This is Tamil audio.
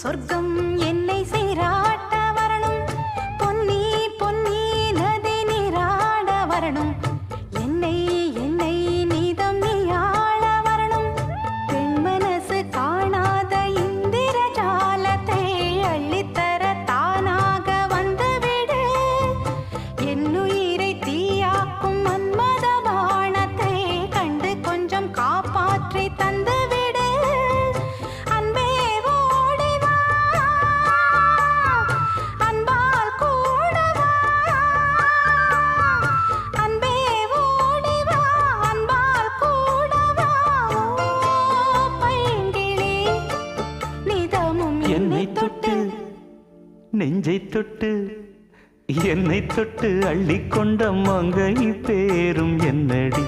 சொர்க்கம் என்னை சீராட்ட வரணும், பொன்னி பொன்னி நதி நீராட வரணும், என்னை என்னை நீதம் நீயாள வரணும். பெண் மனசு காணாத இந்திர ஜாலத்தை அள்ளித்தர தானாக வந்துவிடு. என்னுயிரை தீயாக்கும் மன்மத பாணத்தை கண்டு கொஞ்சம் காப்பாற்றி தந்துவிடு. அன்பே ஓடிவா, அன்பால் கூடவா, அன்பே ஓடிவா, அன்பால் கூடவா. ஓ பைங்கிளி, நிதமும் என்னை தொட்டு நெஞ்சை தொட்டு என்னை தொட்டு அள்ளிக்கொண்ட மங்கை பேரும் என்னடி.